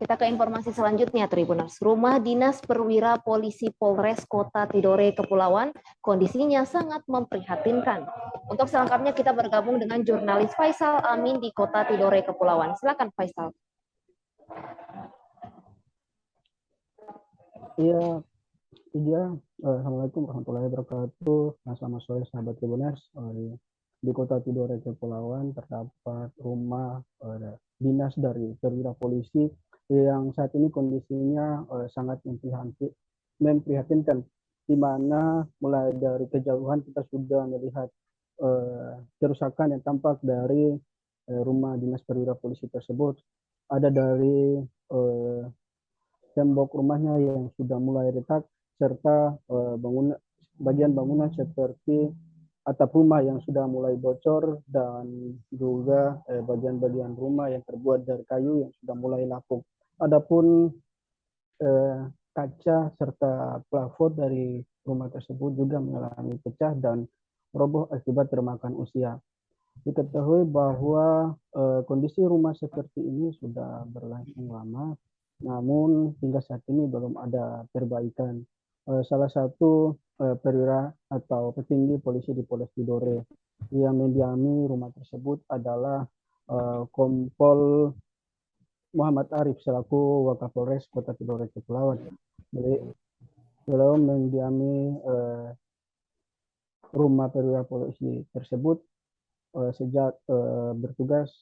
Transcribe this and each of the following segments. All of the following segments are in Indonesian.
Kita ke informasi selanjutnya, Tribuners. Rumah Dinas Perwira Polisi Polres Kota Tidore Kepulauan kondisinya sangat memprihatinkan. Untuk selengkapnya kita bergabung dengan jurnalis Faisal Amin di Kota Tidore Kepulauan. Silakan Faisal. Iya, Assalamualaikum warahmatullahi wabarakatuh. Selamat sore sahabat Tribuners. Di Kota Tidore Kepulauan terdapat rumah dinas dari perwira polisi yang saat ini kondisinya sangat memprihatinkan, di mana mulai dari kejauhan kita sudah melihat kerusakan yang tampak dari rumah dinas perwira polisi tersebut. Ada dari tembok rumahnya yang sudah mulai retak, serta bagian bangunan seperti atap rumah yang sudah mulai bocor, dan juga bagian-bagian rumah yang terbuat dari kayu yang sudah mulai lapuk. Adapun kaca serta plafon dari rumah tersebut juga mengalami pecah dan roboh akibat termakan usia. Diketahui bahwa kondisi rumah seperti ini sudah berlangsung lama, namun hingga saat ini belum ada perbaikan. Salah satu perwira atau petinggi polisi di Polres Tidore yang mendiami rumah tersebut adalah Kompol Muhammad Arif selaku Wakapolres Kota Tidore Kepulauan. Beliau mendiami rumah perwira polisi tersebut sejak bertugas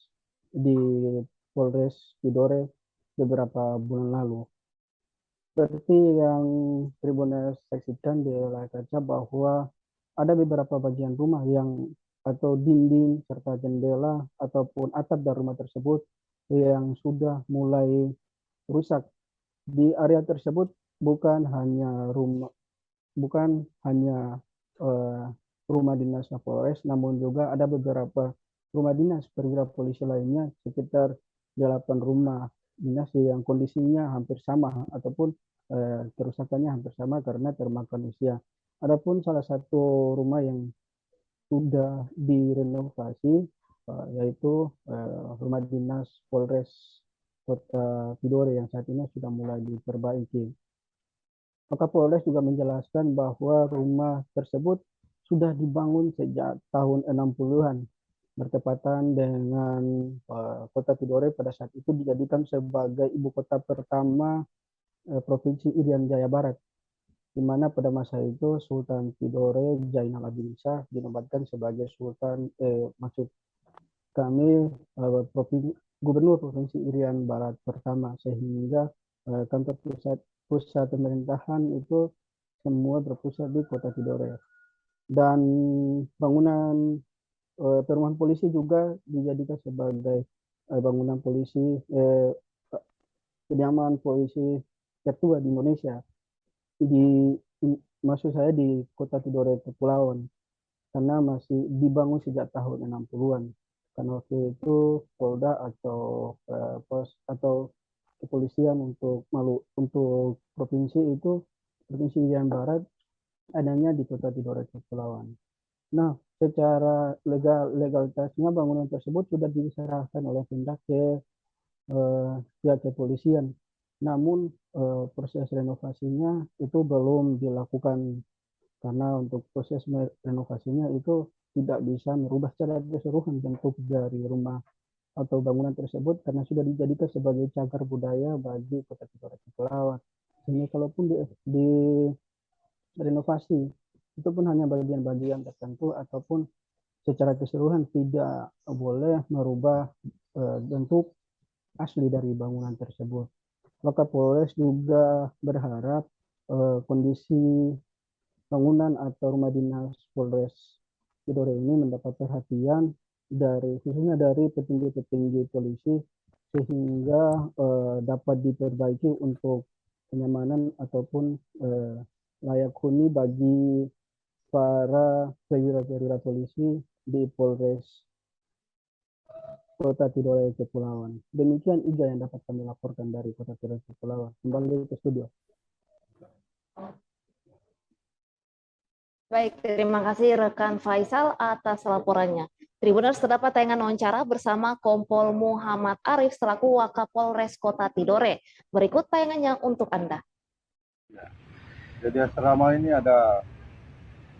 di Polres Tidore beberapa bulan lalu. Seperti yang Tribuners saksikan di layar kaca, bahwa ada beberapa bagian rumah yang atau dinding serta jendela ataupun atap dari rumah tersebut yang sudah mulai rusak. Di area tersebut bukan hanya rumah dinas Polres, namun juga ada beberapa rumah dinas perwira polisi lainnya, sekitar 8 rumah dinas yang kondisinya hampir sama ataupun kerusakannya hampir sama karena termakan usia. Adapun salah satu rumah yang sudah direnovasi yaitu rumah dinas Polres Kota Tidore yang saat ini sudah mulai diperbaiki. Maka Polres juga menjelaskan bahwa rumah tersebut sudah dibangun sejak tahun 60-an, bertepatan dengan Kota Tidore pada saat itu dijadikan sebagai ibu kota pertama Provinsi Irian Jaya Barat, di mana pada masa itu Sultan Tidore Zainal Abidin Shah dinobatkan sebagai Gubernur Provinsi Irian Barat pertama, sehingga kantor pusat pemerintahan itu semua berpusat di Kota Tidore. Dan bangunan perumahan polisi juga dijadikan sebagai bangunan polisi kediaman polisi tertua di Indonesia, maksud saya di Kota Tidore Kepulauan, karena masih dibangun sejak tahun 60-an. Karena waktu itu Polda atau pos atau kepolisian untuk provinsi itu, Provinsi Irian Barat, adanya di Kota Tidore Kepulauan. Nah, secara legalitasnya bangunan tersebut sudah diserahkan oleh Pemda ke pihak kepolisian. Namun proses renovasinya itu belum dilakukan, karena untuk proses renovasinya itu tidak bisa merubah secara keseluruhan bentuk dari rumah atau bangunan tersebut, karena sudah dijadikan sebagai cagar budaya bagi Kota Tidore Kepulauan. Sehingga kalaupun di renovasi itu pun hanya bagian-bagian tertentu ataupun secara keseluruhan, tidak boleh merubah bentuk asli dari bangunan tersebut. Maka Polres juga berharap kondisi bangunan atau rumah dinas Polres Tidore ini mendapat perhatian khususnya dari petinggi-petinggi polisi, sehingga dapat diperbaiki untuk kenyamanan ataupun layak huni bagi para perwira-perwira polisi di Polres Kota Tidore Kepulauan. Demikian Iga yang dapat kami laporkan dari Kota Tidore Kepulauan. Kembali ke studio. Baik, terima kasih rekan Faisal atas laporannya. Tribuners, terdapat tayangan wawancara bersama Kompol Muhammad Arif selaku Wakapolres Kota Tidore. Berikut tayangannya untuk Anda. Ya. Jadi asrama ini ada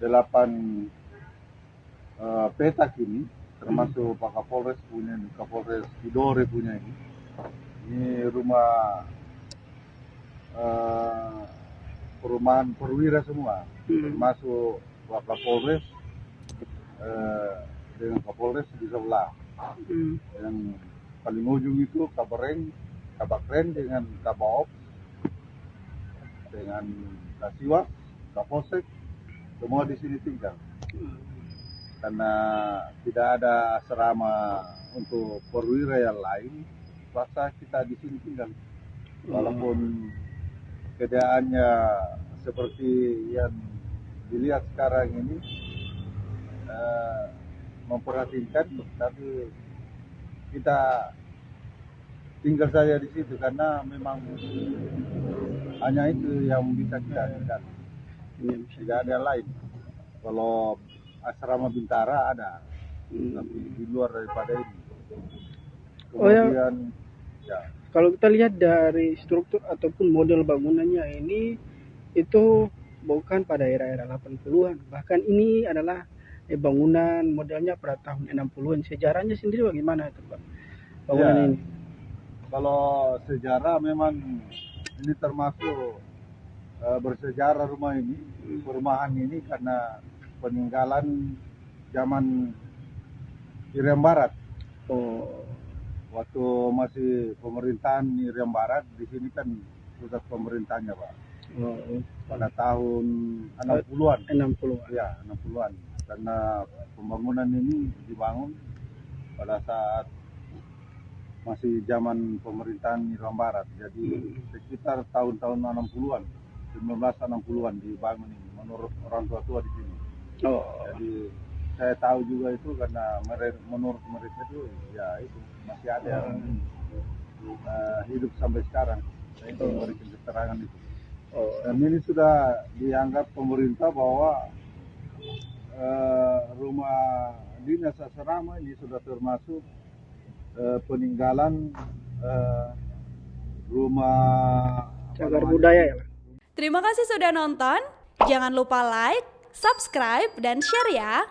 8 petak ini, termasuk Pak Kapolres punya, Kapolres Tidore punya ini. Ini rumah perumahan perwira semua, termasuk Pak Kapolres dengan Kapolres di sebelah. Yang paling ujung itu Kabakren dengan Kabaop, dengan Kasiwa, Kapolsek, semua di sini tinggal. Karena tidak ada asrama untuk perwira yang lain, terpaksa kita di sini tinggal. Walaupun keadaannya seperti yang dilihat sekarang ini, memperhatikan, tapi kita tinggal saja di situ karena memang hanya itu yang bisa kita tinggal. Tidak ada yang lain. Kalau asrama Bintara ada, tapi di luar daripada ini. Kemudian, Kalau kita lihat dari struktur ataupun model bangunannya ini, itu bukan pada era-era 80-an. Bahkan ini adalah bangunan modelnya pada tahun 60-an. Sejarahnya sendiri bagaimana itu, Pak? Bangunan ini. Kalau sejarah memang ini termasuk bersejarah rumah ini, perumahan ini karena peninggalan zaman Irian Barat. Waktu masih pemerintahan Irian Barat, di sini kan pusat pemerintahnya, Pak. Pada tahun 60-an. 60-an. Ya, 60-an. Karena pembangunan ini dibangun pada saat masih zaman pemerintahan Irian Barat. Jadi sekitar tahun-tahun 60-an, 1960-an dibangun ini menurut orang tua di sini. Jadi saya tahu juga itu karena menurut mereka itu ya itu masih ada yang hidup sampai sekarang. Saya itu memberikan keterangan itu. Dan ini sudah dianggap pemerintah bahwa rumah dinas asrama ini sudah termasuk peninggalan rumah cagar budaya ya, Pak. Terima kasih sudah nonton. Jangan lupa like, subscribe, dan share ya.